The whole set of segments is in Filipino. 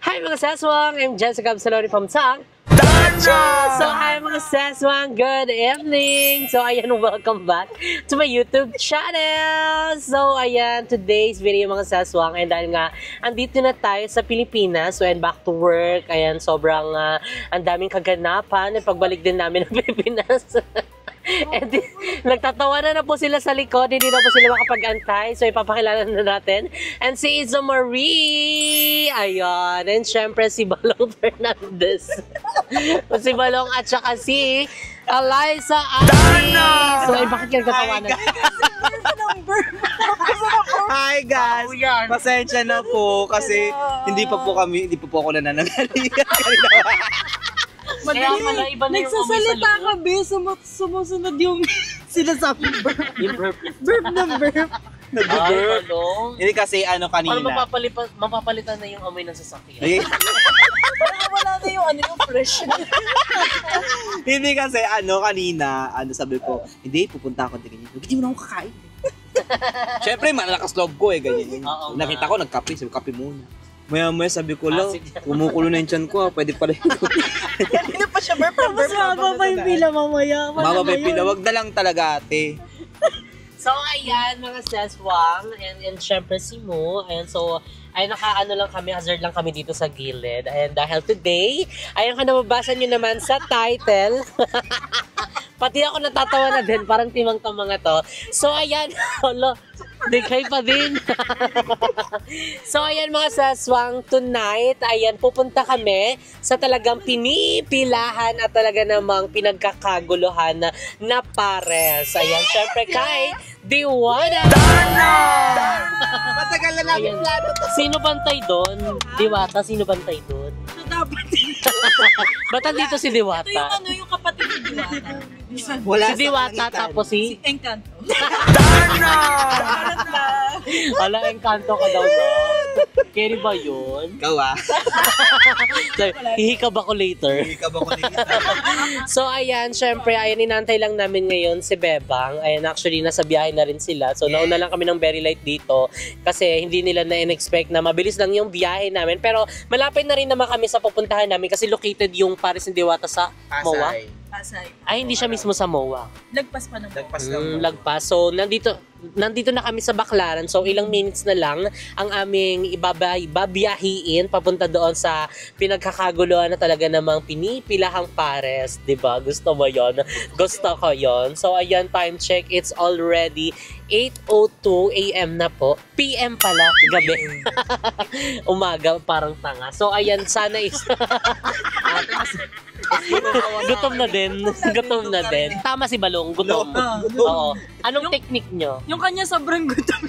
Hi mga saswang! I'm Jessica Absaloni from Sang. So hi mga saswang! Good evening! So ayan, welcome back to my YouTube channel! So ayan, today's video mga saswang ay dahil nga andito na tayo sa Pilipinas. So ayan, back to work. Ayan, sobrang ang daming kaganapan. Pagbalik din namin ng Pilipinas. And nagtatawanan na po sila sa likod, hindi na po sila makapag-antay. So ipapakilala na natin. And si Iza Marie! Ayan. And syempre si Balong Fernandez. Si Balong at saka si Eliza Ali. So ay bakit kayo nagtatawanan? Hi guys! Pasensya na po kasi hindi pa po ako nananaligan. Kaya pala iba na yung nagsasalita ka, be. Sumusunod yung sinasabi burp. Yung burp. Burp na burp. Ay, Balong. Hindi kasi kanina. Paano mapapalitan na yung amoy ng sasakyan? Wala na yung fresh. Hindi kasi kanina, sabi ko, hindi, pupunta ako din ganyan. Hindi mo na ako kakain. Siyempre, malakas loob ko ganyan. Nakita ko, nagkape, sabi kape muna. Maya sabi ko, kumukulo na yung tiyan ko, pwede pala yun. Kanina pa siya burp na burp. Tapos mababa yung pila mamaya. Mababa yung pila, wag na lang talaga ate. So, ayan, mga saswang, and syempre si Mo, and so, ay nakaano lang kami, hazard lang kami dito sa gilid. And dahil today, ayan ka nababasa nyo naman sa title. Pati ako natatawa na din, parang timang-tang mga to. So, ayan, dekay pa din. So, ayan mga saswang, tonight, ayan, pupunta kami sa talagang pinipilahan at talaga namang pinagkakaguluhan na pares. Ayan, syempre kay Diwata! Matagal na namin plano to. Sino bantay doon? Diwata, sino bantay doon? So, dapat Ba't andito si Diwata? ito yung kapatid ni Diwata. Wala Si Diwata tapos si... Encanto. Ala, Encanto ka daw na. Carry ba yun? Ikaw Hihikab ako later. So ayan, syempre, ayan, inantay lang namin ngayon si Bebang. Ayan, actually, nasa biyahe na rin sila. So nauna lang kami ng very light dito kasi hindi nila na-expect na mabilis lang yung biyahe namin. Pero malapit na rin naman kami sa pupuntahan namin kasi located yung Paris ni Diwata sa MOA. Pasay. Ay, hindi siya mismo sa MOA. Lagpas pa naman. Lagpas. So, nandito na kami sa Baclaran. So, ilang minutes na lang ang aming babiyahiin papunta doon sa pinagkakaguluhan na talaga namang pinipilahang pares. Diba? Gusto mo yon? Gusto ko yon. So, ayan, time check. It's already 8:02 a.m. na po. PM pala, gabi. Umaga, parang tanga. So, ayan, sana is... Gutom na din. Gutom na din. Tama si Balong, gutom. Oo. Anong technique nyo? Yung kanya sobrang gutom.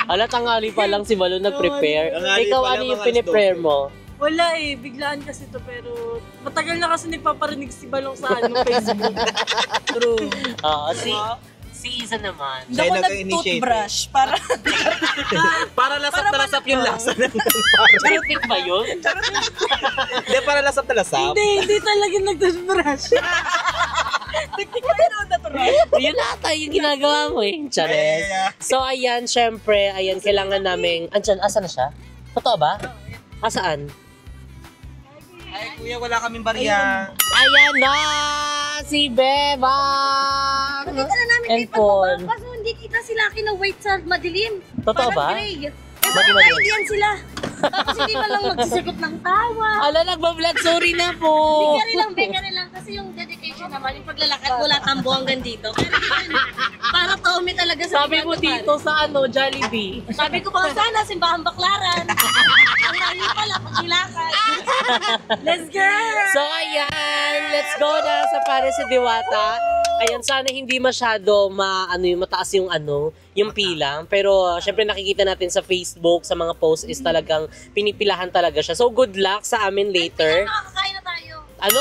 Ala, tangali pa lang si Balong nag-prepare. Tanghali Ikaw, pa ano lang, yung mga piniprepare mo? Wala biglaan kasi to pero matagal na kasi nagpaparinig si Balong sa Facebook. True. Oo, si Iza naman. Hindi ako nag-toothbrush para lasap yung lasa. Perfect ba yun? Hindi, para lasap na lasap. Hindi talaga nag-toothbrush. Technical na natural. Yun ata yung ginagawa mo Chares. So ayan, syempre, ayan, kailangan namin, asa na siya? Totoo ba? Asaan? Ay, kuya, wala kaming barya. Ayan na! Si Bebang! Nakita na namin kay Pagbabang, kaso hindi kita sila kina-wait sa madilim. Totoo ba? Parang gray. Kasi nakailian sila. Tapos hindi man lang magsisagot ng tawa. Ala, nagbablog, sorry na po! Bigari lang. Kasi yung dedication naman, yung paglalakad mula Tambo hanggang dito. Pero yun, para Tommy talaga sa Sabi mo dito sa Jollibee. Sabi ko pa sana, Simbahan Baclaran. Ang layo pala, pagilakad. Let's go! So ayan, let's go na sa Paris si Diwata. Ayan, sana hindi masyado mataas yung yung pila. Pero syempre nakikita natin sa Facebook, sa mga posts is talagang pinipilahan talaga siya. So good luck sa amin later. Nakakain na tayo. Ano?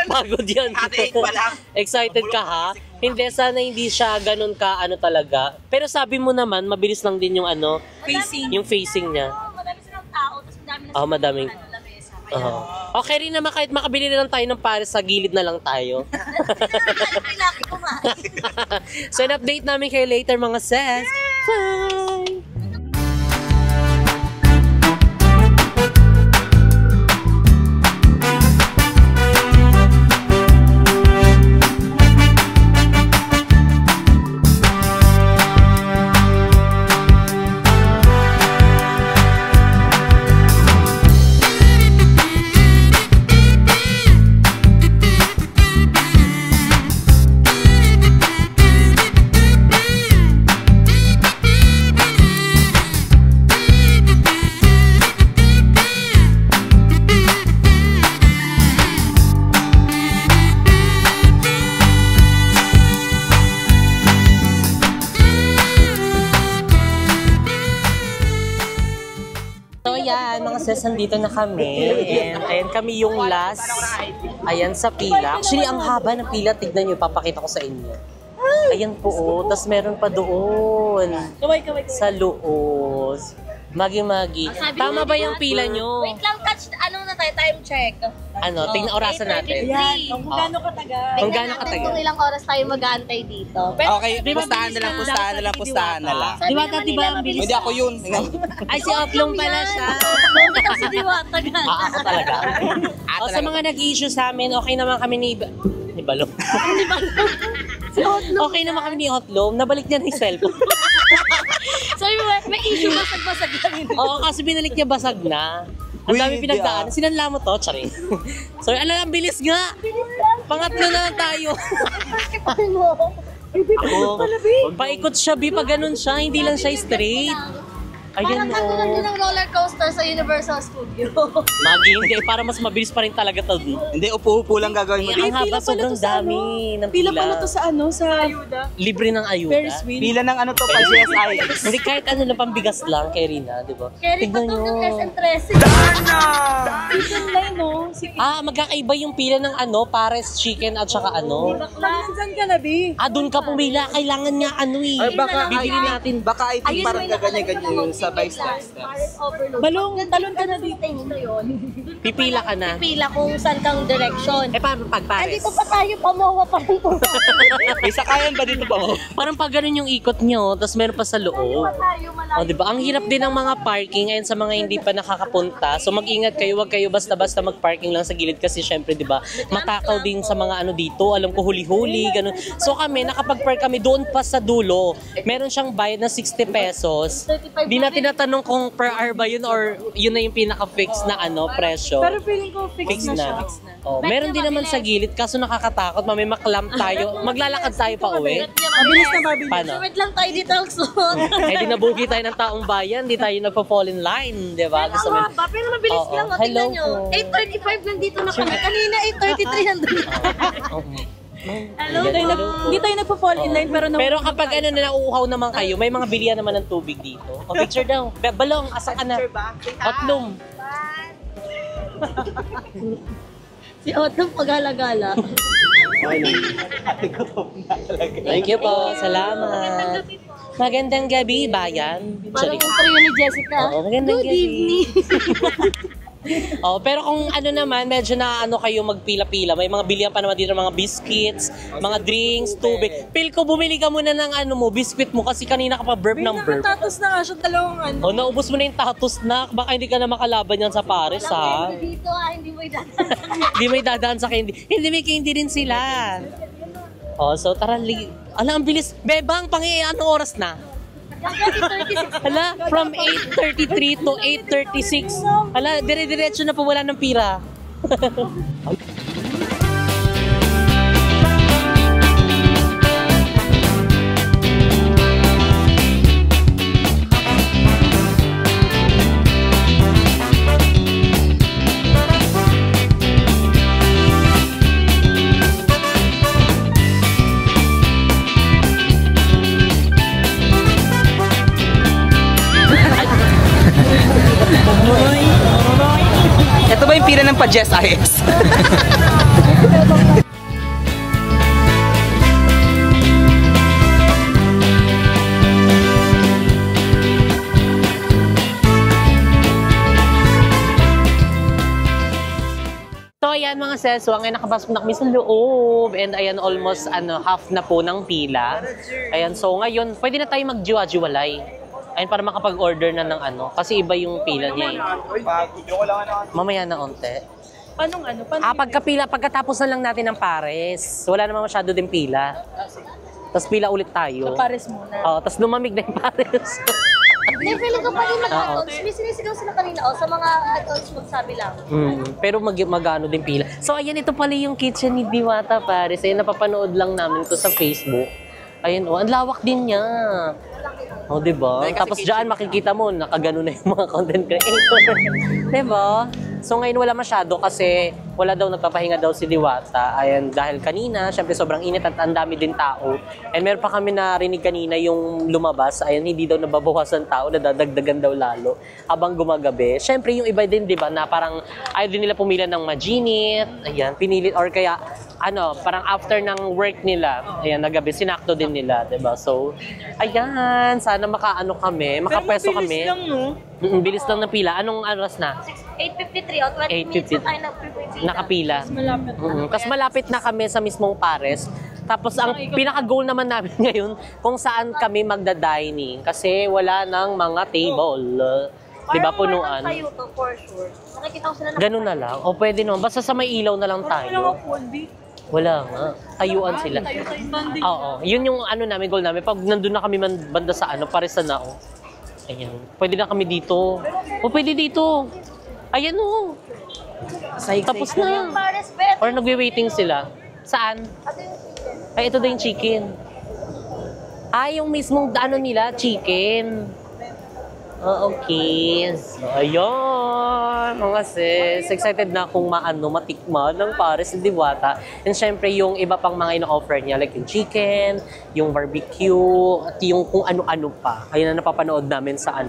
Pagod yan. Ate, 8 pa lang. Excited ka ha? Hindi, sana hindi siya ganun ka talaga. Pero sabi mo naman, mabilis lang din yung Facing. yung facing niya. Madami silang tao, tapos madami na madaming. lamesa. Okay rin naman kahit makabili na lang tayo ng pares sa gilid na lang tayo. Kumain. So, in-update namin kayo later mga sis. Bye! mga sis, nandito na kami. And ayan kami yung last. Ayan sa pila. Actually, ang haba ng pila. Tignan nyo, papakita ko sa inyo. Ayan po, oh. Tapos meron pa doon. Kaway. Sa loob. Magi-magi. Tama ba yung pila nyo? Wait lang, touch, ano na tayo, time check. Ano, tingnan orasan natin. Yan, kung gaano katagal. Kung Tingnan gaano natin katagal. kung ilang oras tayo mag-aantay dito. Okay, pustahan na lang. Sabi Diwata, naman diba, nila, ang bilis Hindi ako yun. Ay, si Oplong pala siya. Bumita si Diwata gan. Ako talaga. O, sa mga nag-issue sa amin, okay naman kami ni Balong. Okay naman kami ni Otlong. Nabalik niya na yung cellphone. Sabi mo, may issue basag-basag lang. Oo, kasi binalik niya basag na. Ang Uy, dami hindi pinagdaan. Sinanla mo to, charing. Sorry, ang bilis nga. Pangatlo na lang tayo. Paikot siya, Bi. Pag ganun siya, hindi lang siya straight. Ayan, Parang katulad din oh. ng roller coaster sa Universal Studio. Magi, hindi. Para mas mabilis pa rin talaga to. Hindi, upo-upo lang gagawin mo. Ang haba, pila pala sobrang to sa dami ng Pila pila. pala to sa Ayuda. Libre ng ayuda. Ferris wheel. Pila ng ano to, pa GSIS. Hindi kahit ano lang pambigas lang kay Rina, di ba? Carry pa Tignan to ng nyo. SM13. Chicken line, no? Sige. Magkakaiba yung pila ng ano, pares chicken at saka ano. Minsan ka na, Bi. Doon ka pumila. Kailangan nga ano eh. Bibili natin. Baka I think Ayun, parang may gaganyan-ganyan yung sabay nakalagay steps. lang. Paris overload. Balong, talon ka na, Bi. Tingin mo yun. Pipila ka na. Pila kung saan kang direction. Paano pag pares? Andito pa tayo, pamowa pa rin po. May sakayan ba dito ba? Parang pag ganun yung ikot nyo, tapos meron pa sa loob. tayo malayo. O, diba? Ang hirap din ng mga parking ayun sa mga hindi pa nakakapunta. So mag-ingat kayo, wag kayo basta-basta mag-parking lang sa gilid kasi syempre, diba, matakaw din sa mga ano dito. Alam ko huli-huli, ganun. So kami, nakapag-park kami doon pa sa dulo. Meron siyang bayad na 60 pesos. 35 Di na tinatanong kung per hour ba yun or yun na yung pinaka-fix na ano, presyo. Pero feeling ko fix na siya. Oh, meron din naman sa gilid, kaso nakakatakot, may maklamp tayo. Maglalakad tayo pa uwi. Mabilis na mabilis. Paano? So, wait lang tayo dito, Alson. Eh di nabugi tayo ng taong bayan, di tayo nagpo-fall in line, di ba? Gusto mo- Ba, pero mabilis Oo. lang. Hello Tingnan nyo. po. 8:35 nandito na kami. Kanina 8:33 nandito. Oo. Hello, Hindi tayo nagpo-fall in line, pero Pero kapag ano na nauuhaw naman kayo, may mga bilihan naman ng tubig dito. O picture daw. Balong, asa ka na? Otlong. Si Otto pag-alagala. Thank you po. Salamat. Magandang gabi, bayan. Parang Sorry. interview ni Jessica. Oo, magandang Good gabi. evening. Oh, pero kung ano naman, medyo na ano kayo magpila-pila. May mga bilihan pa naman dito, mga biscuits, mga drinks, tubig. Pil ko, bumili ka muna ng ano mo, biscuit mo kasi kanina ka pa burp ng burp. nakatatos na nga siya, dalawang ano. Oh, naubos mo na yung tatos na. Baka hindi ka na makalaban yan sa Paris, ha? Dito hindi mo idadaan. Hindi may dadaan sa candy. Hindi may candy rin sila. Oh, so tara, ala, ang bilis. Bebang, anong oras na? Hala, from 8:33 to 8:36. Hala, dire-diretso na po, wala ng pira. Ito ba yung pila ng pa GSIS? So ayan mga seswang, ay nakapasok na kami sa loob and ayan almost half na po ng pila. Ayan, so ngayon pwede na tayo magjiwa-jiwalay. Ayan, para makapag-order na ng ano, kasi iba yung pila niya eh. Mamaya na onte. Paano? Pagkatapos na lang natin ng pares, wala naman masyado din pila. Tapos pila ulit tayo. Pares muna. Oo, tapos lumamig na yung pares. Hindi, feeling ko pa rin mag-adults. May sinisigaw sila kanina. Sa mga adults magsabi lang. Pero magano din pila. So ayan, ito pala yung kitchen ni Diwata Paris. Ayan, napapanood lang namin ito sa Facebook. Ayan, ang lawak din niya. O, diba? Tapos dyan makikita mo, nakagano na yung mga content creator. Diba? So ngayon wala masyado kasi wala daw nagpapahinga daw si Diwata. Ayan, dahil kanina, syempre sobrang init at ang dami din tao. And meron pa kami narinig kanina yung lumabas. Ayan, hindi daw nababawasan tao, nadadagdagan daw lalo habang gumagabi. Syempre yung iba din, di ba, na parang ayaw din nila pumila ng majinit. Ayan, pinilit or kaya parang after ng work nila, ayan, nagabi, sinakto din nila, di ba? So, ayan, sana makapwesto kami. Pero mabilis lang, no? Bilis lang ng pila. Anong oras na? 8:53 o 20 minutes na tayo nagpipila. Nakapila. Mas malapit. Kasi malapit na kami sa mismong Pares. Tapos ang pinaka-goal naman namin ngayon kung saan kami magda-dining kasi wala nang mga table. Diba, punuan? Parang tayo to for sure. Nakikita ko sila Ganun na lang. O pwede naman. Basta sa may ilaw na lang Wala tayo. nga po, hindi. Wala nga. Tayuan sila. Tayo banding. Oo. Yun yung namin, goal namin. Pag nandun na kami banda sa Pares na Nao. Ayan. Pwede na kami dito. O pwede dito. Ayan o. Tapos na. Pares, bet. Or nagwe-waiting sila. Saan? Ay, ito din yung chicken. Ay, yung mismong nila, chicken. Oh, okay. So, ayun, mga sis. Excited na akong matikman ng Pares ni Diwata. And syempre, yung iba pang mga ino-offer niya, like yung chicken, yung barbecue, at yung kung ano-ano pa. Ayun na napapanood namin sa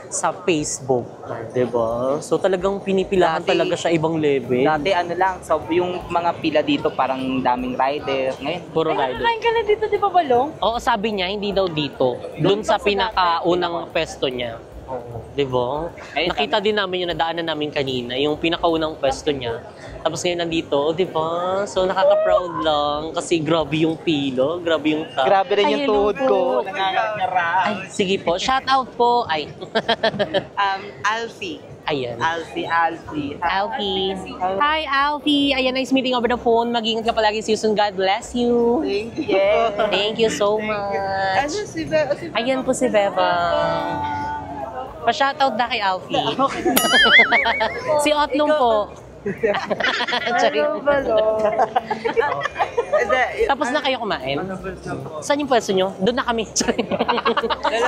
sa Facebook. Diba? So, talagang pinipilahan talaga siya ibang level. Dati so yung mga pila dito parang daming rider. Ngayon, Puro Ay, rider. nakakain ka na dito, di ba, Balong? Oo, sabi niya, hindi daw dito. Doon sa pinakaunang pwesto niya. Oo. Diba? Ayun, Nakita din namin yung nadaanan namin kanina, yung pinakaunang pwesto niya. Tapos ngayon nandito, diba? So nakaka-proud lang kasi grabe yung pilo, grabe yung tao. grabe rin yung Ay, hello tuhod ko. po. Nangangara. Ay, sige po. Shout out po. Ay. Alfie. Ayan. Alfie. Alfie. Hi, Alfie. Ayan, nice meeting over the phone. Mag-ingat ka palagi. See you soon. God bless you. Thank you. Thank you so much. Si Ayan po si Beba. Pa-shoutout na kay Alfie. Si Otlong po. Hello, Balong. Tapos na kayo kumain? Saan yung pwesto nyo? Doon na kami.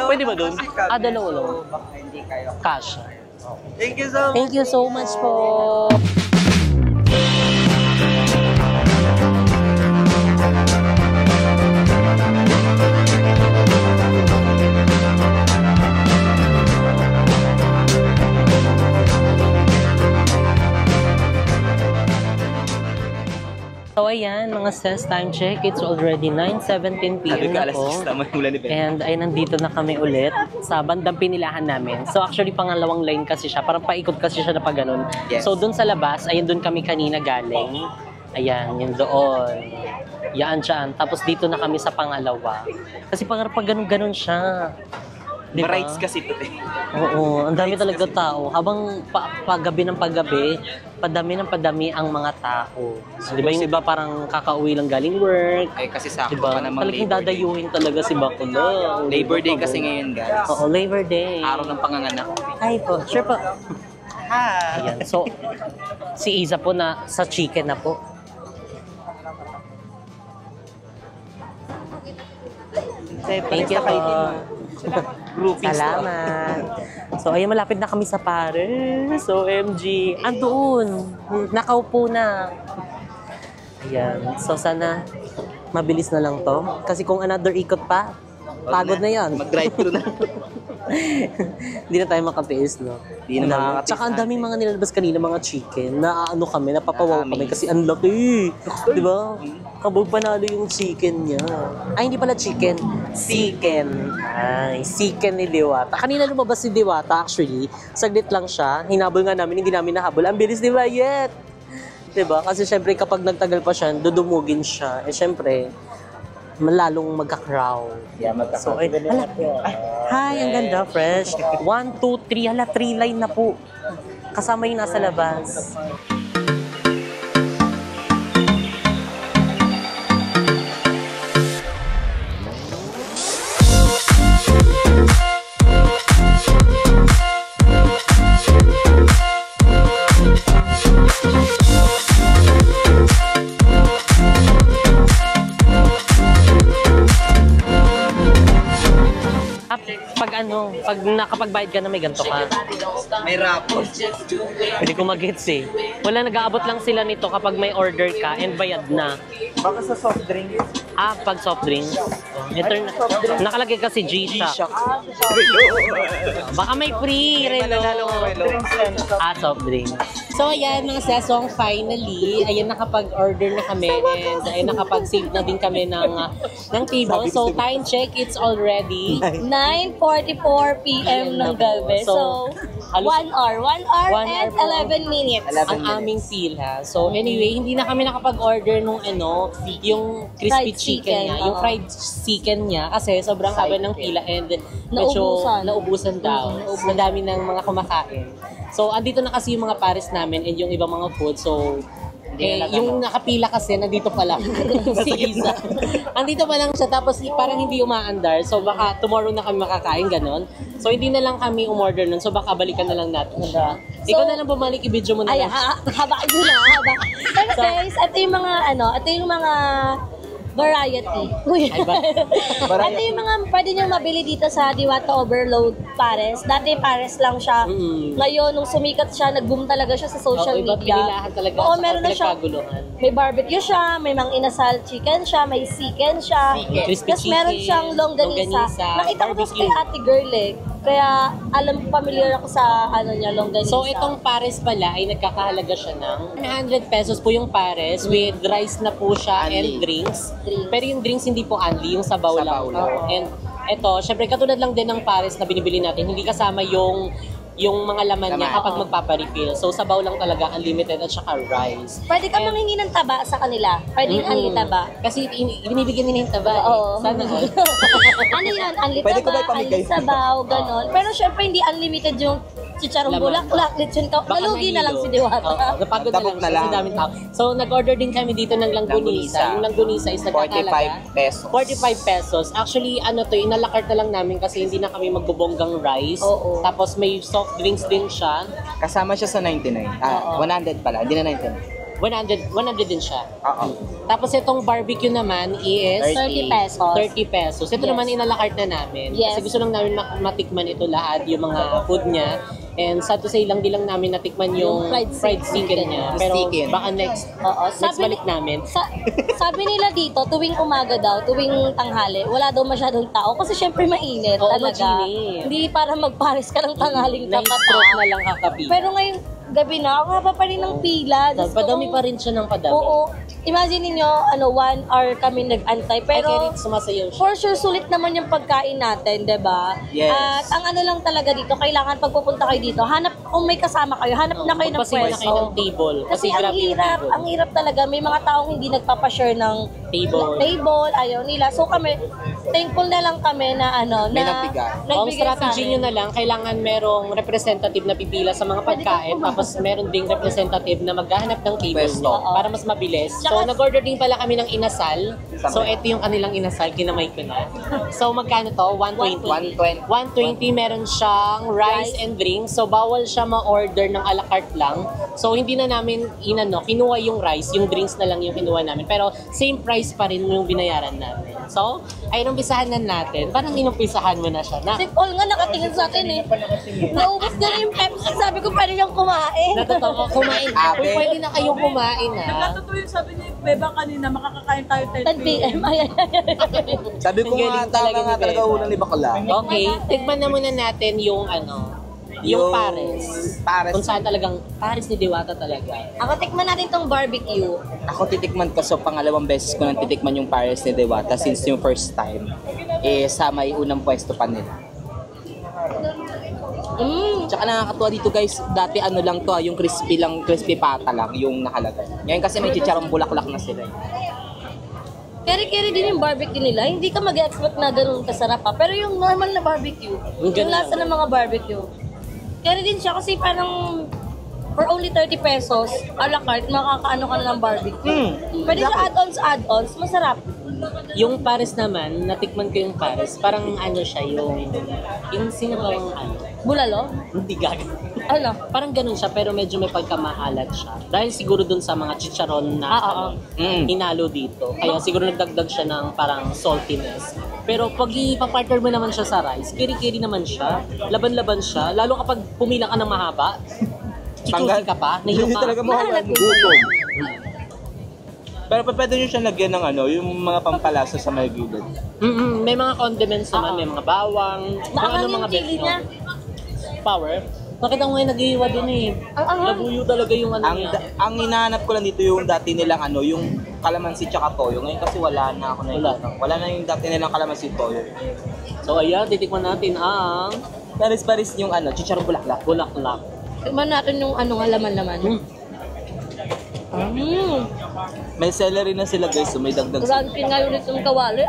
Pwede ba doon? Dalawa lang. Hindi kayo. Cash. Thank you so much. Thank you so much po. So ayan, mga sis, time check. It's already 9:17 PM na po. And ay nandito na kami ulit sa bandang pinilahan namin. So actually pangalawang lane kasi siya, parang paikot kasi siya na pag ganun. Yes. So dun sa labas, ayun dun kami kanina galing. Ayan, yun doon. Yan dyan. Tapos dito na kami sa pangalawa. Kasi pag ganun siya. Diba? Rights kasi ito eh. Oo, ang dami talaga tao. Habang paggabi ng paggabi, padami ang mga tao. So, di ba yung iba parang kakauwi lang galing work? Ay kasi sakto Diba? pa namang Talagang Labor Day. dadayuhin talaga si Bakulo. Labor Day kasi ngayon, guys. Oo, Labor Day. Araw ng panganganak. Hi po. Sure po. Ha! Ayan. So, si Iza po na sa chicken na po. Thank you po. Groupings. Salamat. So, ayun, malapit na kami sa Pares. So, OMG. Andoon. Nakaupo na. Ayan. So, sana mabilis na lang to. Kasi kung another ikot pa, pagod na yan. Mag-drive-thru na. Hindi na tayo makatiis, no? Hindi na makakatiis Tsaka ang daming natin. mga nilalabas kanina, mga chicken, na kami, napapawaw kami kasi ang laki. Di ba? Kabog panalo yung chicken niya. Ay, hindi pala chicken. Chicken. Ay, chicken ni Diwata. Kanina lumabas si Diwata, actually. Saglit lang siya. Hinabol nga namin, hindi namin nahabol. Ang bilis, di ba? Yet! Di ba? Kasi syempre, kapag nagtagal pa siya, dudumugin siya. Eh, syempre, malalong magka-crowd. Yeah, So, ay, hala, hi, ang ganda, fresh. 1, 2, 3, hala, 3 line na po. Kasama yung nasa labas. pag nakapagbayad ka na may ganito ka. May rapor. Hindi ko mag-gets eh. Wala, nag-aabot lang sila nito kapag may order ka and bayad na. Baka sa soft drink. Pag soft drinks. Ito, nakalagay kasi G-Shock. Baka may free, Relo. Soft drinks. So, ayan, mga sesong, finally, ayan, nakapag-order na kami and ayan, nakapag-save na din kami ng table. So, time check, it's already 9:44 p.m. ng gabi. So, 1 hour. 1 hour and 11 minutes. ang aming pila. So, anyway, hindi na kami nakapag-order nung yung crispy Fried chicken chicken, niya. Yung oo. fried chicken niya kasi sobrang haba ng pila and medyo naubusan daw. Ang dami ng mga kumakain. So, andito na kasi yung mga pares namin and yung ibang mga food. So, yung nakapila kasi, nandito pa lang. Si Isa. Andito pa lang siya, tapos parang hindi umaandar. So, baka tomorrow na kami makakain, ganon. So, hindi na lang kami umorder nun. So, baka balikan na lang natin siya. Ikaw na lang bumalik, i-video mo na Ay, lang. haba yun na, haba. Pero guys, ito yung mga variety. Uy. Ay, ba? Ito yung mga pwede nyo mabili dito sa Diwata Overload Pares. Dati Pares lang siya. Ngayon, nung sumikat siya, nag-boom talaga siya sa social Iba media. pinilahan talaga. Oo, Saka meron na siya. pinagkaguluhan. May barbecue siya, may mang inasal chicken siya, may chicken siya. Crispy Tapos meron chicken, siyang longganisa. longganisa, Nakita ko to barbecue. kay Ate Girl eh. Kaya familiar ako sa longganisa. So, itong pares pala ay nagkakahalaga siya ng 100 pesos po yung pares with rice na po siya and drinks. Pero yung drinks hindi po only, yung sabaw lang. And ito, syempre katulad lang din ng pares na binibili natin, hindi kasama yung mga laman niya kapag magpaparefill. So, sabaw lang talaga, unlimited at saka rice. Pwede ka manghingi ng taba sa kanila. Pwede yung taba. Kasi binibigyan nila yung taba. Oo. Sana all. Ano yun? Anli Pwede ko ba taba, ipamigay? anli sabaw, ganon. Pero syempre hindi unlimited yung chicharong Laman. bulaklak, lechon ka. Baka Nalugi na lang mahilo. si Diwata. Oo, napagod na Tabok lang na siya lang. sa daming tao. So, nag-order din kami dito ng langgunisa. Yung langgunisa is nagkakalaga 45 pesos. 45 pesos. Actually, inalakart na lang namin kasi hindi na kami magbubonggang rice. Oo. Tapos may soft drinks din siya. Kasama siya sa 99. 100 pala, hindi na 99. 100 din siya. Oo. Tapos itong barbecue naman is 30 pesos. 30 pesos. Ito naman inalakart na namin. Yes. Kasi gusto lang namin matikman ito lahat, yung mga food niya. And sad to say lang, di lang namin natikman yung fried chicken niya. Pero Chicken. baka next balik namin. Sabi nila dito, tuwing umaga daw, tuwing tanghali, wala daw masyadong tao. Kasi syempre mainit Oo, talaga. mainit. Hindi para magpares ka ng tanghaling Na-stroke na kapata. lang kakapi. Pero ngayong gabi na, ang haba pa rin ng pila. Diyos ko. Padami pa rin siya ng padami. Oo. Imagine niyo 1 hour kami nag-antay. Pero Pero sumasayaw siya. for sure, sulit naman yung pagkain natin, 'di ba? Yes. At ang lang talaga dito, kailangan pag pupunta kayo dito, kung may kasama kayo, hanap na kayo ng Magpasaya na pwesto. kayo ng table. Kasi ang grabe yung hirap, table. ang hirap talaga. May mga taong hindi nagpapashare ng Table. ayaw nila. So kami, thankful na lang kami na May nagbigay. Ang nagbigay strategy sa nyo amin. na lang, kailangan merong representative na pipila sa mga pagkain, tapos meron ding representative na maghahanap ng table Pwesto. para mas mabilis. So, Tsaka- nag-order din pala kami ng inasal. So, ito yung kanilang inasal, kinamay ko na. So, magkano to? 120. 120, meron siyang rice and drinks. So, bawal siya ma-order ng a la carte lang. So, hindi na namin kinuha yung rice, yung drinks na lang yung kinuha namin. Pero, same price pa rin yung binayaran namin. So, ay inumpisahan na natin. Parang inumpisahan mo na siya. Si Paul nga nakatingin sa atin eh. Naubos na rin yung Pepsi. Sabi ko, pwede niyang kumain. Natotoo, kumain. Uy, pwede na kayong kumain ha. Totoo yung sabi ni Beba kanina, makakakain tayo 10 p.m. Ayan. Sabi ko Ang galing nga, tama talaga nga ni talaga Beba. ulang ni Bakla. Okay, tikman na muna natin yung yung pares. Pares. Kung saan talagang pares ni Diwata talaga. Ako, tikman natin tong barbecue. Ako titikman ko, so pangalawang beses ko nang titikman yung Pares ni Diwata since yung first time. Sa may unang pwesto pa nila. Tsaka nakakatuwa dito guys, dati lang to, yung crispy pata lang, yung nakalagay. Ngayon kasi may chicharong bulaklak na sila. Keri-keri din yung barbecue nila. Hindi ka mag-expect na ganun kasarap pa. Pero yung normal na barbecue, yung ganun lasa ng mga barbecue, keri din siya kasi parang for only 30 pesos, a la carte, makakaano ka na ng barbecue. Pwede sa add-ons, masarap. Yung pares naman, natikman ko yung pares, parang siya, yung sinabawang Bulalo? hindi gagawin. Ano? Parang ganun siya, pero medyo may pagkamaalat siya. Dahil siguro dun sa mga chicharon na hinalo dito. Kaya siguro nagdagdag siya ng parang saltiness. Pero pag ipapartner mo naman siya sa rice, kiri-kiri naman siya, laban-laban siya, lalo kapag pumila ka ng mahaba, chuchusi ka pa, nahiyo Hindi ka. talaga mawala ng gutom. Pero pwede nyo siya lagyan ng yung mga pampalasa sa may gilid. May mga condiments naman, may mga bawang, kung ano Maangang mga yung chili best niya. Power. Nakita ko ngayon nag-iiwa din eh. Ang anghang. Labuyo talaga yung ano niya. Ang hinahanap ko lang dito yung dati nilang yung kalamansi tsaka toyo. Ngayon kasi wala na ako na wala na yung dati nilang kalamansi toyo. So ayan, titikman natin ang Paris-paris yung chicharong bulaklak. bulaklak. Tikman natin yung laman-laman. May celery na sila guys, so may dagdag sila. Crunchy nga yun itong kawali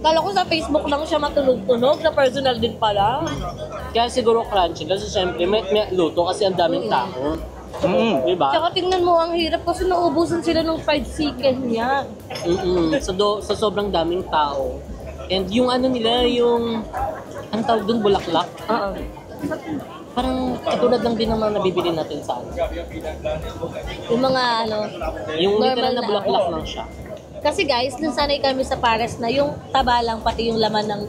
Kala ko sa Facebook lang siya matunog-tunog, na personal din pala. Kaya siguro crunchy kasi syempre may luto kasi ang daming tao. Diba? Tsaka tingnan mo, ang hirap kasi naubusan sila ng fried chicken niya. Sa sobrang daming tao. And yung ano nila, yung ang tawag dun, bulaklak. Parang katulad lang din ng mga nabibili natin sa ano. Yung mga Yung normal literal na na bulaklak lang siya. Kasi guys, nasanay kami sa Pares na yung taba lang pati yung laman ng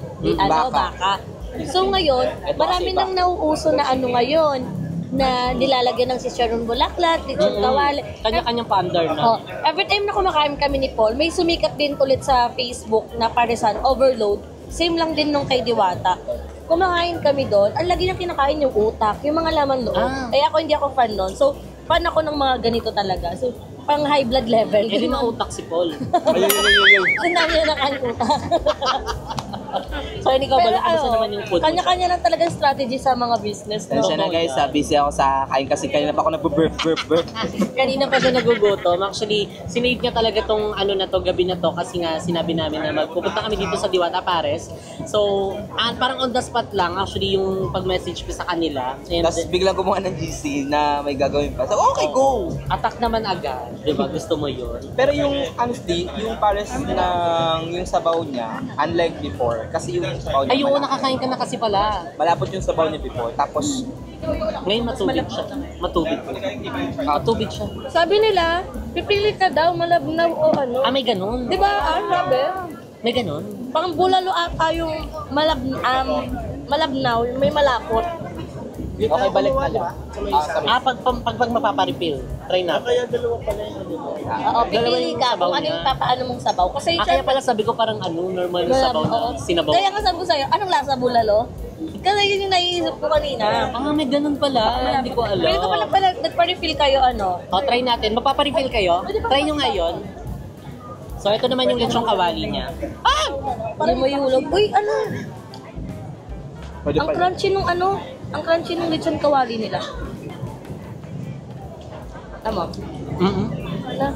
baka. So ngayon, marami nang nauuso na ngayon na nilalagyan ng chicharon bulaklak, lechon kawali. Kanya-kanyang paandar na. Every time na kumakain kami ni Paul, may sumikat din ulit sa Facebook na Paresan Overload. Same lang din nung kay Diwata. Kumakain kami doon, ang lagi niyang kinakain yung utak, yung mga laman loob. Kaya hindi ako fan nun. So, fan ako ng mga ganito talaga. So, pang high blood level. Eh di mautak si Paul. Ang dami na nakain utak. So hindi ka bala kung naman yung food. Kanya-kanya lang talaga strategy sa mga business. Tensya na guys, busy ako sa kain kasi kanina pa ako nag-burp. Kanina pa siya nagugutom. Actually, sinave niya talaga tong na to, gabi na to kasi nga sinabi namin na magpupunta kami dito sa Diwata Pares. So, parang on the spot lang actually yung pag-message ko sa kanila. And Tapos biglang gumawa ng GC na may gagawin pa. So, okay, go! attack naman agad. Diba? Gusto mo yun? Pero yung honestly, yung pares ng yung sabaw niya, unlike before, kasi yung sabaw niya Ay, oo, nakakain ka na kasi pala. malapot yung sabaw niya before. Tapos, Ngayon matubig siya. Matubig siya. Sabi nila, pipili ka daw, malabnaw o ano. May ganun. Di ba? Sabi? May ganun. Pang bulalo ata yung malabnaw, may malapot. okay, balik na lang. Pag mapaparipil, try na. Oo, pipili ka kung ano yung papaano mong sabaw. Kasi Kaya pala sabi ko parang normal na sabaw na sinabaw. Kaya nga sabi ko sa'yo, anong lasa bulalo? Kasi yun yung naiisip ko kanina. May ganun pala. Hindi ko alam. Pwede ko pala nagpa-refill kayo Try natin. Magpaparefill kayo. Try nyo ngayon. So, ito naman yung lechong kawali niya. Hindi mo yulog. Uy, ano? Pwede Ang crunchy nung ang crunchy nung lechon kawali nila. Tama? Wala.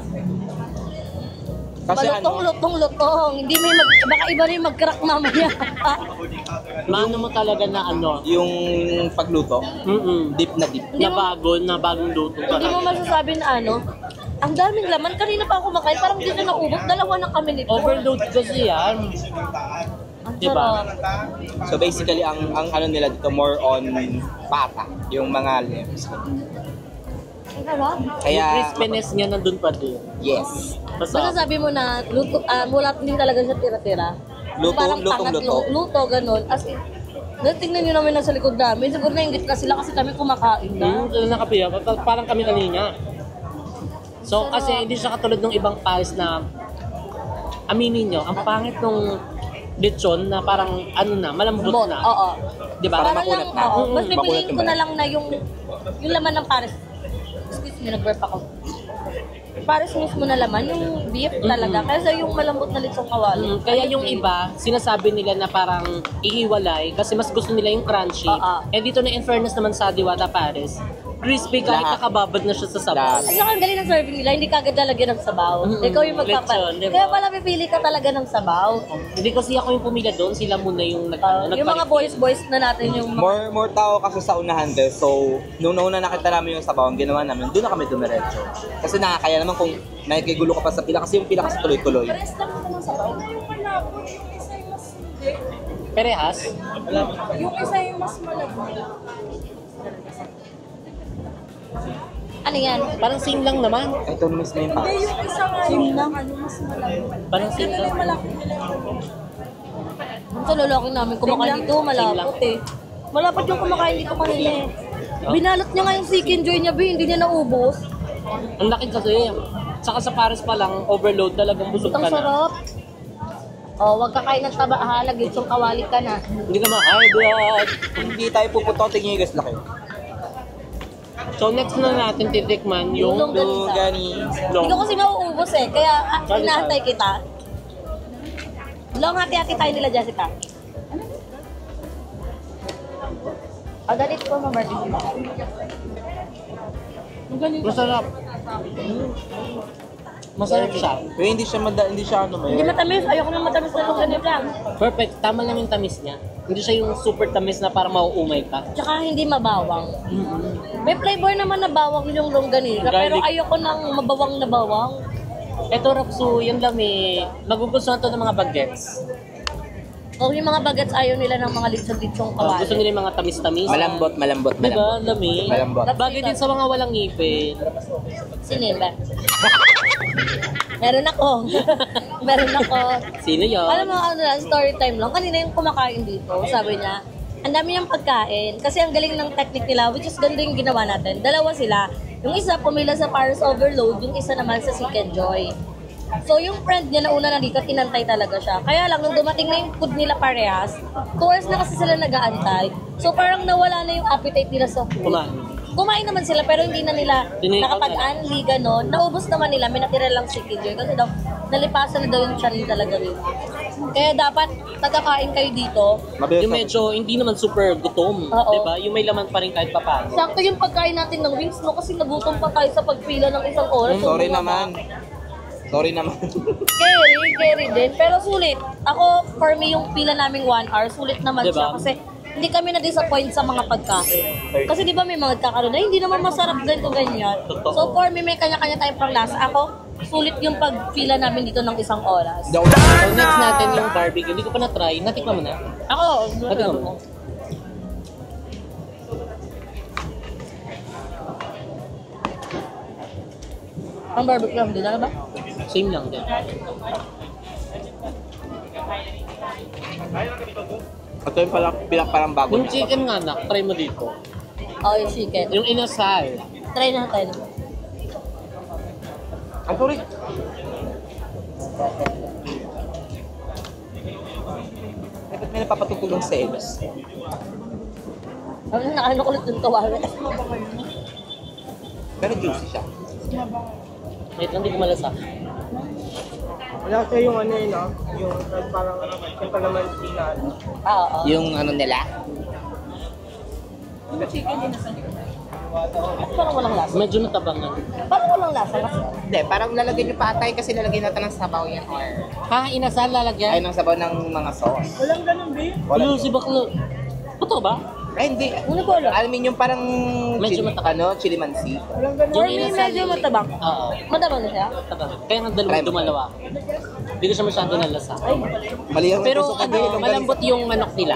Kasi Lutong. Hindi may baka iba rin mag-crack mamaya. Maano mo talaga na yung pagluto, deep na deep. na bagong luto Hindi mo masasabi na ang daming laman. Kanina pa ako makain, parang hindi na naubos. Dalawa na kami nito. Overload kasi yan. Ang Diba? sarap. So basically, ang nila dito more on pata, yung mga limbs. Ang sarap. Kaya, Yung crispiness niya nandun pa din. yes. Basta, Masasabi mo na luto, wala din talaga siya tira-tira. Parang pangat luto, ganun. As in, tingnan nyo namin nasa likod namin. Siguro nainggit na sila kasi kami kumakain na. nakapiya. Parang kami kanina. So, kasi hindi siya katulad ng ibang pares na aminin nyo, ang pangit nung lechon na parang malambot na. Oo. Di ba? Parang Para lang, makunat na. oo. Mas Makunat pipiliin yung ko na balat. lang na yung laman ng pares. Excuse me, nag-burp ako. Pares mismo na laman, yung beef talaga. Kasi yung malambot na lechong kawali. Kaya yung iba, sinasabi nila na parang ihiwalay kasi mas gusto nila yung crunchy. Eh dito na in fairness naman sa Diwata Pares, crispy kahit Lahat. nakababad na siya sa sabaw. Lahat. At saka ang galing ng serving nila, hindi kagad lalagyan ng sabaw. Ikaw yung Lechon, diba? Kaya pala pipili ka talaga ng sabaw. Hindi kasi ako yung pumila doon, sila muna yung Yung mga boys na natin yung More tao kasi sa unahan din. So, nung nauna nakita namin yung sabaw, ang ginawa namin, doon na kami dumiretso. Kasi nakakaya naman kung nakikigulo ka pa sa pila, kasi yung pila kasi tuloy-tuloy. Pares lang naman sa baon. Yung malapot, yung isa yung mas hindi. Perehas? Yung isa yung mas malapot. ano yan? Parang same lang naman. Ito na mismo yung Hindi, pares. yung isa nga yung mas malapot. Parang same Yung lang. malaki nila yung Sa lalaki namin kumakain dito, malapot eh. Malapot yung kumakain dito kanina eh. Binalot niya nga yung chicken joy niya, hindi niya naubos. Ang laki kasi. Saka sa Paris pa lang, overload talagang busog ka Ang na. sarap. Oh, wag ka kain ng taba, ha? Lagitsong kawali ka na. Hindi ka high blood. Hindi tayo pupunta, tingin yung guys laki. So next na natin titikman yung Longganisa. Hindi ko kasi mauubos eh, kaya inaantay kita. Long hati-hati tayo nila, Jessica. Dalit ko mabardin mo. Masarap. Masarap siya. Pero hindi siya ano Hindi matamis, ayoko nang matamis na longganisa. Perfect. Tama lang yung tamis niya. Hindi siya yung super tamis na para mauumay ka. Tsaka hindi mabawang. May flavor naman na bawang yung longganisa, pero Garlic. ayoko nang mabawang na bawang. Ito, Rapsu, yun lang eh. Magugustuhan to ng mga bagets. O yung mga bagets ayaw nila ng mga litsong-litsong kawali. Gusto nila yung mga tamis-tamis. Malambot. Diba? Lami. Malambot. Bagay din sa mga walang ngipin. Sinimba. Meron ako. Meron ako. Sino yun? Alam mo, ano lang, story time lang. Kanina yung kumakain dito, sabi niya, ang dami niyang pagkain. Kasi ang galing ng technique nila, which is ganda yung ginawa natin. Dalawa sila. Yung isa pumila sa Paris Overload, yung isa naman sa Seek and Joy. So yung friend niya na una nandito, tinantay talaga siya. Kaya lang, nung dumating na yung food nila parehas, 2 hours na kasi sila nag-aantay. So parang nawala na yung appetite nila sa food. Kumain naman sila pero hindi na nila nakapag-unli, gano'n. Naubos naman nila, may natira lang si Joy kasi daw nalipasan na daw yung tiyan talaga rin. Kaya dapat nagkakain kayo dito. Yung medyo hindi naman super gutom. Oo. Diba? Yung may laman pa rin kahit papaano. Sakto yung pagkain natin ng wings, no? Kasi nagutom pa tayo sa pagpila ng isang oras. Sorry So, naman. Carry din. Pero sulit. Ako, for me, yung pila naming 1 hour, sulit naman Diba? siya. Kasi hindi kami na-disappoint sa mga pagkain. Kasi di ba may mga kakaroon na hindi naman masarap ganito ganyan. Totoo. So for me, may kanya-kanya tayong panglasa. Ako, sulit yung pagpila namin dito ng isang oras. So next natin yung barbecue. Hindi ko pa na-try. Natikman mo na? Ako, Natikman mo? ang barbecue lang din, ano ba? Same lang din. Ito yung parang bago. Yung chicken nga na, try mo dito. Oh, yung chicken. Yung inasal. Try natin. Ay, sorry. Dapat may napapatutulog ng selos. Ang nakanukulot yung kawari. Pero juicy siya. Wait lang, hindi ko malasa. Wala siya yung ano yun, no? Yung parang, yung palaman pinalo. Oo. Yung ano nila? Parang walang lasa. Medyo natabangan. Parang walang lasa kasi. Hindi, parang lalagyan niyo patay kasi lalagyan natin ng sabaw yan or Ha, inasal ay lalagyan? ng sabaw ng mga sauce. Walang ganun, babe. Wala si baklo. Totoo ba? Ay, hindi. Ano ko alam? Alam niyo yung parang Medyo chili mansi. Walang ganun. For me, medyo matabang. Oo. Matabang na siya. Tabang. Kaya nga dumalawa. Hindi ko siya masyado nalasa. Mali ang Pero puso ko, ano, yung malambot yung manok nila.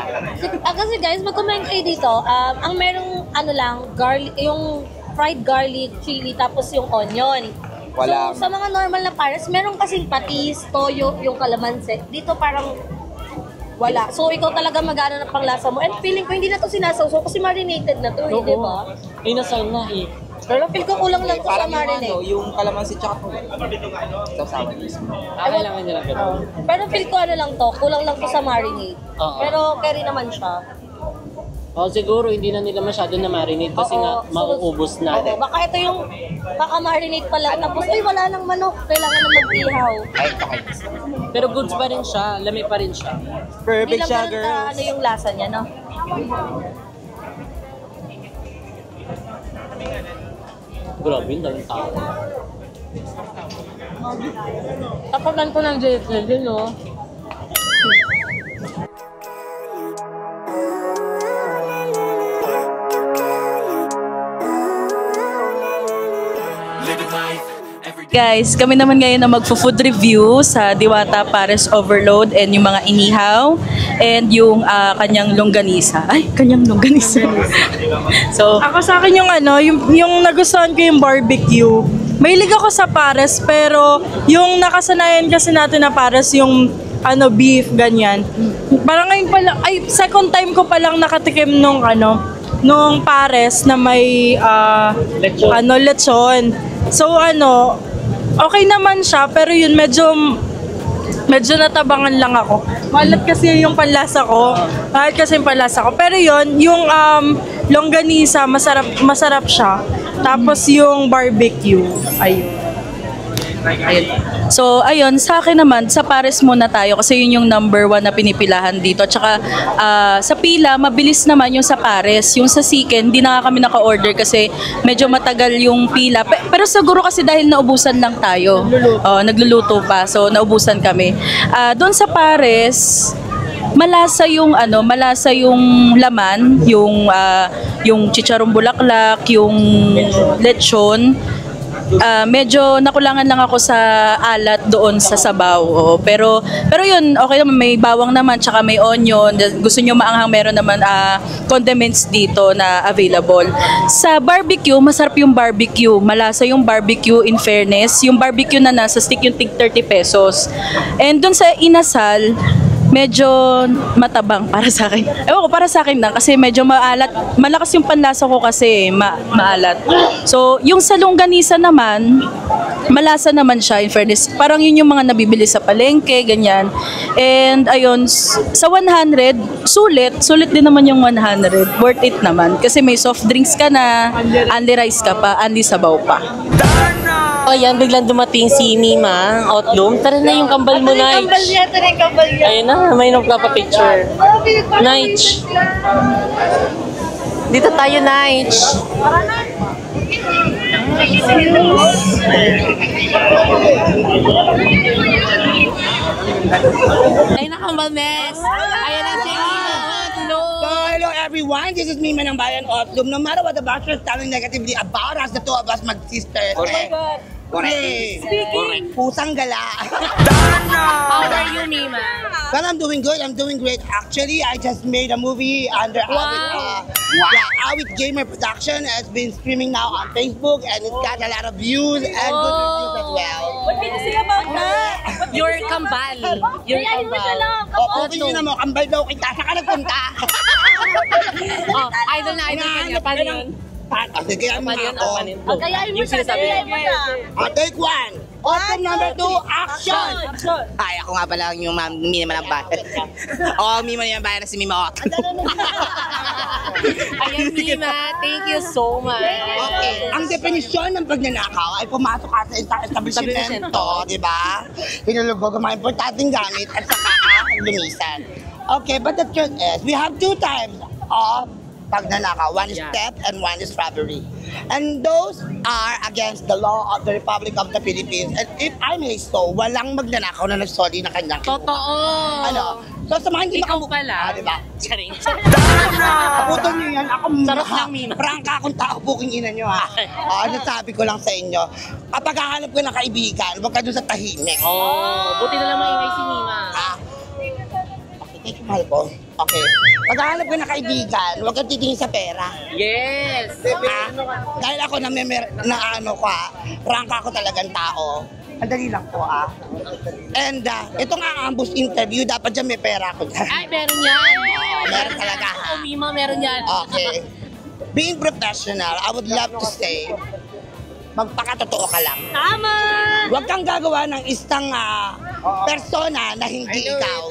Kasi guys, mag-comment kayo dito. Ang merong ano lang, garlic, yung fried garlic, chili, tapos yung onion. Walang- So, sa mga normal na pares, meron kasing patis, toyo, yung kalamansi. Dito parang wala. So, ikaw talaga mag-ano ng panglasa mo. And feeling ko, hindi na to sinasawsaw kasi marinated na to, di ba? Inasal nga eh. Pero feel ko kulang lang to sa parang yung ano, marinade. yung kalamansi tsaka po. Sasawa. Kailangan nila gano'n. Pero feel ko ano lang to, kulang lang to sa marinade. Oo. Pero carry naman siya. O siguro hindi na nila masyado na marinate kasi Oo, nga so- mauubos na. Oo, baka ito yung kaka-marinate pa lang. Tapos, ay wala nang manok. Kailangan na mag-ihaw. Ay, kakay. Pero goods pa rin siya, lami pa rin siya. Hindi Perfect lang siya, ganun girls. ano yung lasa niya, no? Grabe, yung daming tao. Tapagan ko ng JFL din, no? Guys, kami naman ngayon na magfo-food review sa Diwata Paris Overload and yung mga inihaw and yung kanyang longganisa. Ay, kanyang longganisa. So, Ako sa akin yung ano, yung nagustuhan ko yung barbecue. Mahilig ako sa pares, pero yung nakasanayan kasi natin na pares yung ano, beef, ganyan. Parang ngayon pa lang, ay, second time ko palang nakatikim nung pares na may, lechon. So, okay naman siya, pero yun, medyo natabangan lang ako. Malat kasi yung panlasa ko. Pero yun, yung longganisa, masarap siya. Tapos yung barbecue, ayun. So, ayun, sa akin naman, sa pares muna tayo kasi yun yung number 1 na pinipilahan dito. Tsaka sa pila, mabilis naman yung sa pares. Yung sa chicken, hindi na nga kami naka-order kasi medyo matagal yung pila. Pero siguro kasi dahil naubusan lang tayo. Nagluluto pa, so naubusan kami. Doon sa pares, malasa yung laman, yung chicharong bulaklak, yung lechon. Medyo nakulangan lang ako sa alat doon sa sabaw. Pero yun, okay naman, may bawang naman, tsaka may onion. Gusto nyo maanghang, meron naman condiments dito na available. Sa barbecue, masarap yung barbecue. Malasa yung barbecue, in fairness. Yung barbecue na nasa stick yung tig 30 pesos. And doon sa inasal, medyo matabang para sa akin. Ewan ko, para sa akin lang kasi medyo maalat. Malakas yung panlasa ko kasi maalat. So, yung sa longganisa naman, malasa naman siya, in fairness. Parang yun yung mga nabibili sa palengke, ganyan. And ayun, sa 100, sulit din naman yung 100. Worth it naman. Kasi may soft drinks ka na, only rice ka pa, only sabaw pa. O yan, biglang dumating si Mima, Outloom. Tara na yung kambal mo, Nige. Ayun na, may nagpapapicture. Nige. Dito tayo, Nige. Ayun na, kambal, Mes. Ayun na, si Mima, Outloom. So, hello everyone, this is Mima ng Bayan Outloom. No matter what the bachelor is telling negatively about us, the two of us mag-sisters. Oh my God. Correct. Pusang gala. How are you, Mima? Well, I'm doing good. I'm doing great. Actually, I just made a movie under Awit Gamer Production. It's been streaming now on Facebook and it's got a lot of views and good reviews as well. What can you say about that? Your kambal. Your kambal. Okay nyo na mo, kambal daw kita. Saan ka nagpunta? Idol na kanya. Paano yun? Sige, Paano yun? ako. Magayain mo Yung siya, sinasabi gayain mo siya. Take one. Autumn number 2, action! Ay, ako nga pala yung Mima ng bayan. Oo, Mima ng bayan na si Mima Otto. Ayan, Mima. Thank you so much. Okay. Ang definisyon ng pagnanakaw ay pumasok ka sa establishmento, di ba? Hinulugog ang mga importanteng gamit at saka lumisan. Okay, but the truth is, we have 2 types of pagnanakaw. One is theft and one is robbery. And those are against the law of the Republic of the Philippines. And if I may so, walang magnanakaw na nagsoli na kanyang Totoo. So sa mga hindi Ikaw pala. diba? Charing. Kaputol niyo yan. Ako, Sarap lang, Mima. prangka akong tao, buking ina niyo, ha? Nasabi ko lang sa inyo. Kapag hahanap ko ng kaibigan, huwag ka doon sa tahimik. Buti na lang maingay si Mima. Thank you, mahal ko. Okay. Pag hahanap ko ng kaibigan, huwag kang titingin sa pera. Yes. Dahil ako prangka ako talagang tao. Madali lang po, And ito nga ang ambush interview, dapat dyan may pera ako dyan. Ay, meron yan. Meron talaga, ha? Oo, Mima, meron yan. Okay. Being professional, I would love to say, magpakatotoo ka lang. Tama! Huwag kang gagawa ng isang persona na hindi ikaw.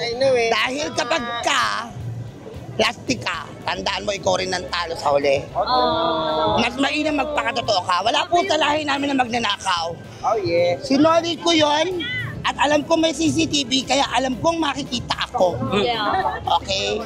Dahil kapag plastic ka, tandaan mo ikaw rin ang talo sa huli. Mas mainam magpakatotoo ka. Wala po sa lahi namin na magnanakaw. Sinolid ko yon at alam ko may CCTV kaya alam kong makikita ako. Okay?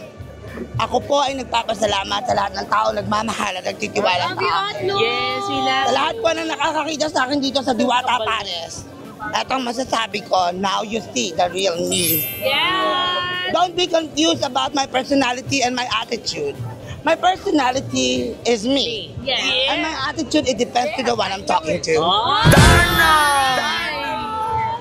Ako po ay nagpapasalamat sa lahat ng tao nagmamahal at nagtitiwala sa akin. Yes, we love Sa lahat po na nakakakita sa akin dito sa Diwata Pares, etong masasabi ko, now you see the real me. Yeah! Don't be confused about my personality and my attitude. My personality is me. Yeah. And my attitude, it depends to the one I'm talking to.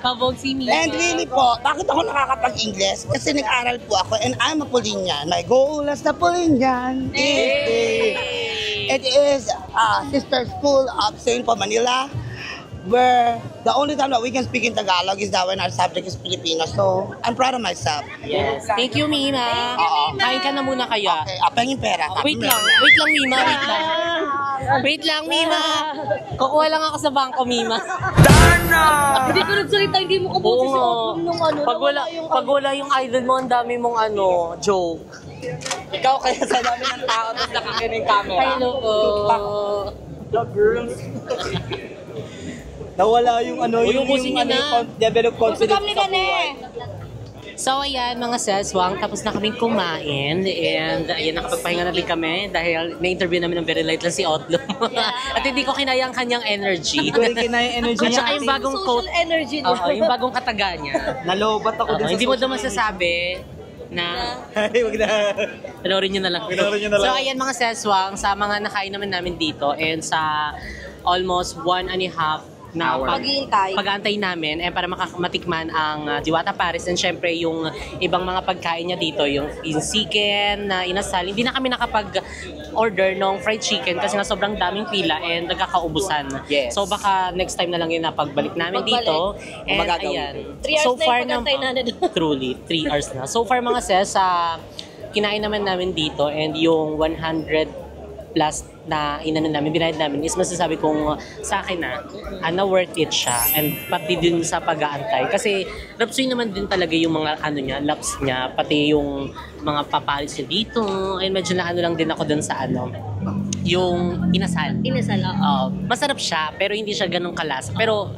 Kabog si Mima. And really po, bakit ako nakakapag-English? Kasi nag-aral po ako and I'm a Polinian. My goal as a Polinian is it is Sister School of St. Paul, Manila. where the only time that we can speak in Tagalog is that when our subject is Filipino. So, I'm proud of myself. Yes. Thank you, Mima. Kain ka na muna kaya. Okay, pengin pera. Wait lang, Mima, wait lang. Wait lang, Mima. Kukuha lang ako sa bangko, Mima. Hindi ko nagsalita, hindi mo kabuti si Oklum nung ano. Pag wala yung idol mo, ang dami mong joke. Ikaw kaya sa dami ng tao tapos nakakinig camera. Hello po. Nawala yung develop confidence sa buhay. So ayan mga seswang, tapos na kaming kumain and ayan nakapagpahinga na din kami dahil na-interview namin ng very light lang si Otlo. At hindi ko kinaya ang kanyang energy. Hindi ko rin kinaya yung energy At niya. saka yung bagong Social energy niya. yung bagong kataga niya. Nalobat ako din sa Hindi mo daw social media. masasabi na Ay, wag na. panoorin nyo na lang. So ayan mga seswang, sa mga nakain namin dito and sa almost 1.5 na pag-aantay namin para matikman ang Diwata Paris and syempre yung ibang mga pagkain niya dito, yung chicken na inasal. Hindi na kami nakapag-order ng fried chicken kasi nga sobrang daming pila and nagkakaubusan. Yes. So baka next time na lang yun na pagbalik namin dito. And ayan. 3 hours na yung pag-aantay na doon. Truly, 3 hours na. So far mga sis, kinain namin dito and yung 100 plus na binayad namin is masasabi kong sa akin na worth it siya and pati din sa pag-aantay kasi rapsoy naman din talaga yung mga laps niya pati yung mga papalis niya dito and medyo na lang din ako dun sa yung inasal. Masarap siya pero hindi siya ganun kalasa pero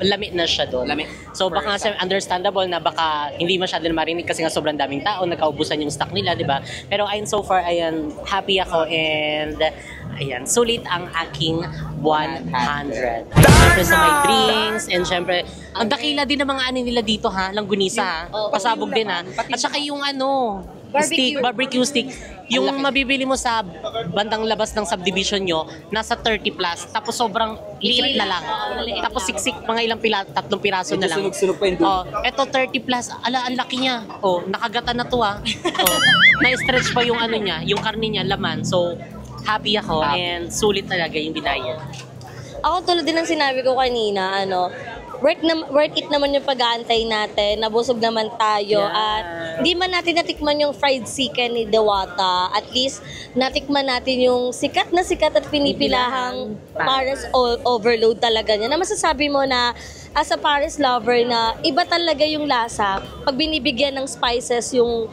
lami na siya doon. So baka nga understandable na baka hindi masyado marinig kasi nga sobrang daming tao, nagkaubusan yung stock nila, di ba? Pero ayan, so far, ayan, happy ako and ayan, sulit ang aking 100. Siyempre sa my drinks and siyempre, ang dakila din ng mga nila dito langgunisa pasabog din At saka yung barbecue stick. Yung mabibili mo sa bandang labas ng subdivision nyo, nasa 30 plus. Tapos sobrang liit na lang. Tapos siksik, mga ilang tatlong piraso na lang. Sunog-sunog pa yun doon. Eto 30 plus. Ang laki niya. Nakagata na to na-stretch pa yung niya, yung karne niya, laman. So, happy ako and sulit talaga yung binayad. Ako tulad din ng sinabi ko kanina, worth it naman yung pag-aantay natin, nabusog naman tayo at di man natin natikman yung fried chicken ni Diwata, at least natikman natin yung sikat at pinipilahang Paris overload talaga niya. Na masasabi mo na as a Paris lover na iba talaga yung lasa pag binibigyan ng spices yung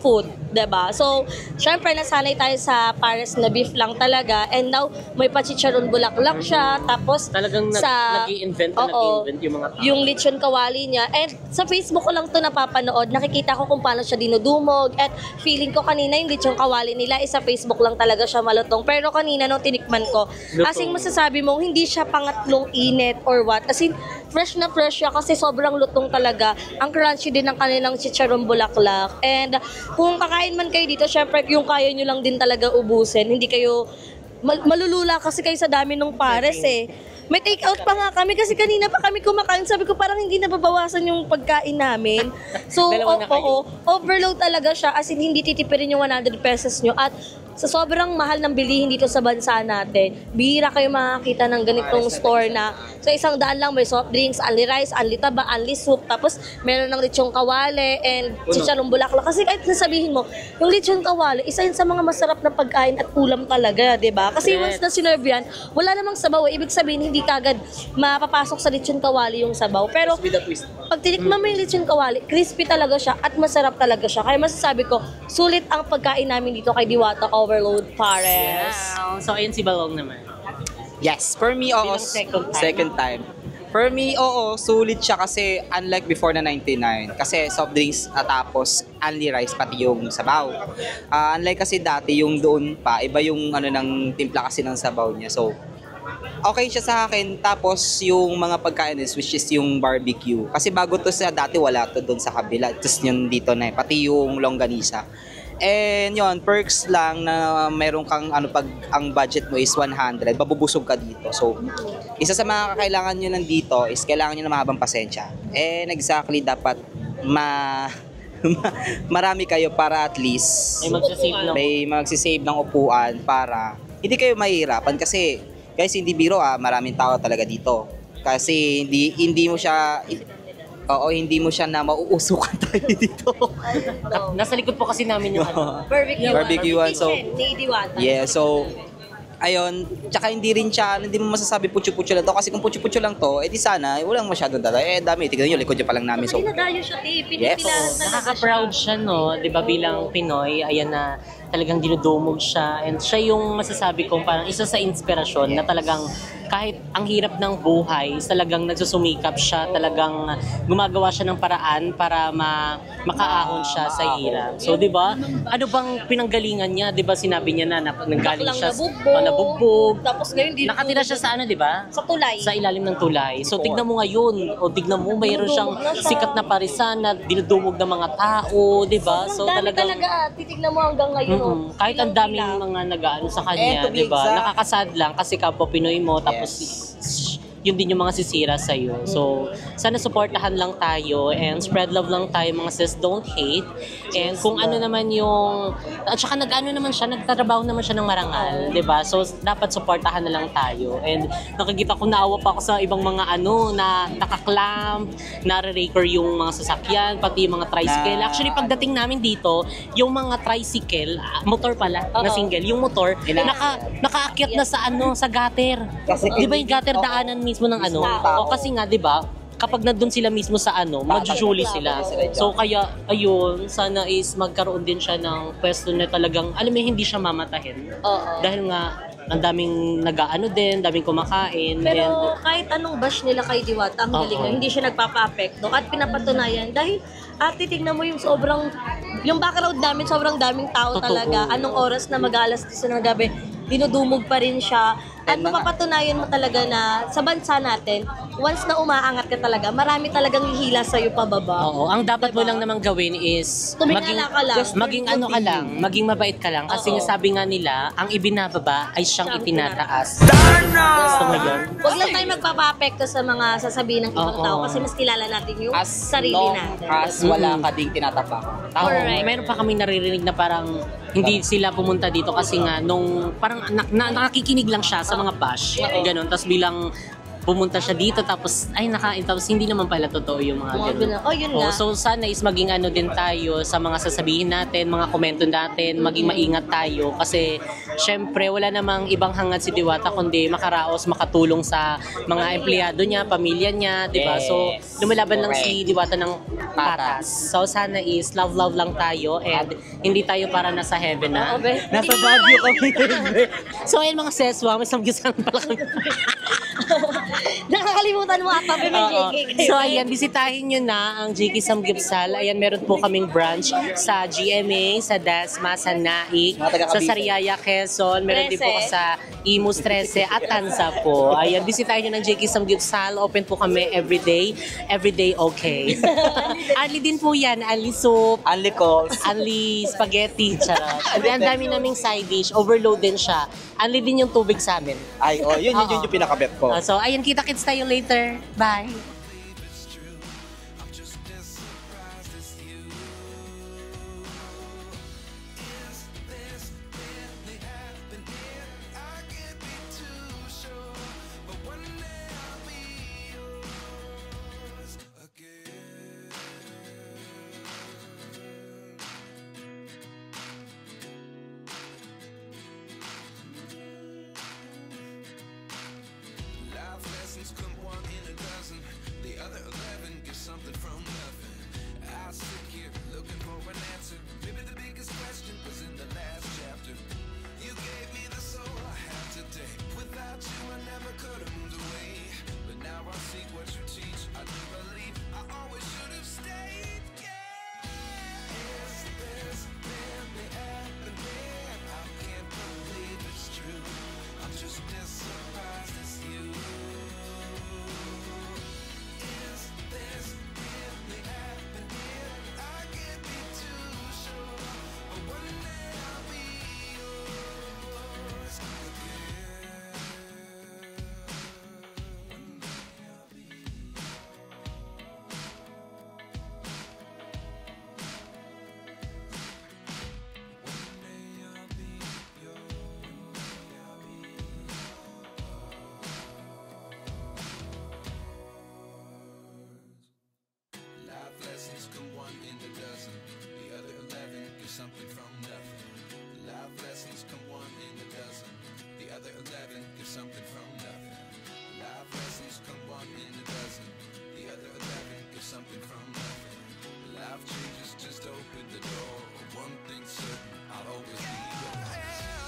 food, 'di ba? So, syempre nasanay tayo sa Paris na beef lang talaga and now may pachicharon bulaklak siya tapos talagang nag-i-invent yung mga tao. Yung lechon kawali niya and sa Facebook ko lang 'to napapanood, nakikita ko kung paano siya dinudumog at feeling ko kanina yung lechon kawali nila sa Facebook lang talaga siya malutong. Pero kanina nung tinikman ko, asing masasabi mo hindi siya pangatlong init or what. As in, fresh na fresh siya kasi sobrang lutong talaga. Ang crunchy din ng kanilang chicharon bulaklak. And kung kakain man kayo dito, syempre yung kaya nyo lang din talaga ubusin. Hindi kayo malulula kasi kayo sa dami ng Pares May take out pa nga kami kasi kanina pa kami kumakain. Sabi ko parang hindi nababawasan yung pagkain namin. So, overload talaga siya as in hindi titipirin yung 100 pesos nyo. At sa sobrang mahal ng bilihin dito sa bansa natin, bihira kayo makakita ng ganitong store na sa $100 lang may soft drinks, only rice, only taba, only soup, tapos meron ng lechong kawale and chicharong bulaklak. Kasi kahit nasabihin mo, yung lechong kawale, isa yun sa mga masarap na pagkain at ulam talaga, 'di ba? Kasi once na sinerve yan, wala namang sabaw. Ibig sabihin, hindi kagad mapapasok sa lechong kawali yung sabaw. Pero pag tinikman mo yung lechong kawali, crispy talaga siya at masarap talaga siya. Kaya masasabi ko, sulit ang pagkain namin dito kay Diwata Overload Pares. So ayun si Balong naman. Yes, for me, second time. For me, sulit siya kasi unlike before na 99. Kasi soft drinks tapos only rice pati yung sabaw. Unlike kasi dati yung doon pa, iba yung ng timpla kasi ng sabaw niya. So, okay siya sa akin. Tapos yung mga pagkain which is yung barbecue. Kasi bago to sa dati wala to doon sa kabila. Tapos yun dito na pati yung longganisa. And yun, perks lang na meron kang pag ang budget mo is 100, mabubusog ka dito. So, isa sa mga kakailangan nyo nandito is kailangan nyo na mahabang pasensya. And exactly dapat marami kayo para at least may magsisave ng upuan para hindi kayo mahihirapan kasi guys, hindi biro maraming tao talaga dito. Kasi hindi mo siya hindi mo siya na mauusukan tayo dito. Nasa likod po kasi namin yung ano. Barbecue one. So, Ni Diwata. yeah, so ayun, tsaka hindi mo masasabi putyo-putyo lang to kasi kung putyo-putyo lang to, edi sana walang masyadong dala. Dami, tignan nyo, likod nyo pa lang namin. So, Pinadayo siya, Yes. pinipilahan talaga Nakaka-proud siya, no? 'Di ba bilang Pinoy, ayan na talagang dinudumog siya. And siya yung masasabi kong parang isa sa inspirasyon na talagang kahit ang hirap ng buhay, talagang nagsusumikap siya, talagang gumagawa siya ng paraan para makaahon siya sa hirap. So, 'di ba? Ano bang pinanggalingan niya? 'Di ba sinabi niya na nanggaling siya sa nabugbog. Tapos ngayon, Nakatira siya sa ano, 'di ba? sa tulay. Sa ilalim ng tulay. So tignan mo ngayon, o tignan mo mayroon siyang sikat na parisan na dinudumog ng mga tao, 'di ba? So Ang dami talagang talaga, titignan mo hanggang ngayon. kahit ang daming mga nag-aano sa kanya, to be 'di ba? exact. Nakakasad lang kasi kapwa Pinoy mo tapos yun din yung mga sisira sa iyo. So sana suportahan lang tayo and spread love lang tayo mga sis, don't hate. And kung ano naman yung at saka nag-ano naman siya, nagtatrabaho naman siya ng marangal, 'di ba? So dapat suportahan na lang tayo. And nakikita ko, naawa pa ako sa ibang mga ano na nakaklamp, nare-raker yung mga sasakyan, pati yung mga tricycle. Actually pagdating namin dito, yung mga tricycle, motor pala, na single, yung motor nakaakyat na sa ano, sa gutter. 'Di ba yung gutter daanan mismo ng ano? O kasi nga 'di ba? Kapag nandun sila mismo sa ano, majujuli sila. So kaya, ayun, sana is magkaroon din siya ng pwesto na talagang, alam mo, hindi siya mamatahin. Oo. Dahil nga, ang daming nag-aano din, daming kumakain. Pero kahit anong bash nila kay Diwata, ang galing na, hindi siya nagpapa-apekto at pinapatunayan dahil titignan mo yung yung background namin, sobrang daming tao Totoo. talaga. Anong oras na mag-alas 10 ng gabi, dinudumog pa rin siya. At mapapatunayan mo talaga na sa bansa natin, once na umaangat ka talaga, marami talagang hihila sa'yo pababa. Oo, ang dapat mo lang namang gawin is Tumingala ka lang. maging ano ka lang, maging mabait ka lang. Kasi nga sabi nga nila, ang ibinababa ay siyang itinataas. Gusto mo yun? Huwag lang tayo magpapa-apekto sa mga sasabihin ng ibang Oo. tao kasi mas kilala natin yung as sarili long natin. as wala ka ding tinatapak. Oo, Correct. meron pa kami naririnig na parang hindi sila pumunta dito kasi nga nung parang nakakikinig lang siya sa mga bash. Ganon. Tapos bilang pumunta siya dito tapos ay nakain tapos hindi naman pala totoo yung mga ganun. Oh, yun nga. So sana is maging ano din tayo sa mga sasabihin natin, mga komento natin, maging maingat tayo kasi syempre wala namang ibang hangad si Diwata kundi makaraos, makatulong sa mga empleyado niya, pamilya niya, 'di ba? So lumalaban lang si Diwata ng patas. So sana is love lang tayo and hindi tayo para nasa heaven na. Nasa Baguio kami. So ayun mga seswa, may samgyusan pala kami. Nakakalimutan mo ata, may Oo. JK. So ayan, bisitahin nyo na ang JK Samgyupsal. Ayan, meron po kaming branch sa GMA, sa Dasma, sa Naik, sa Sariaya, Quezon. Meron din po sa Imus 13 at Tanza po. Ayan, bisitahin nyo ng JK Samgyupsal. Open po kami everyday okay. Anli din po yan, anli soup, Only calls. anli spaghetti, charot. Ang dami naming side dish, overload din siya. Anli din yung tubig sa amin. Ay, yun yung pinaka-bet ko. So, ayan, kita-kits tayo later. Bye! other 11 get something from nothing. Life lessons come one in a dozen. The other 11 get something from nothing. Life changes, just open the door. One thing's certain, I'll always be yours.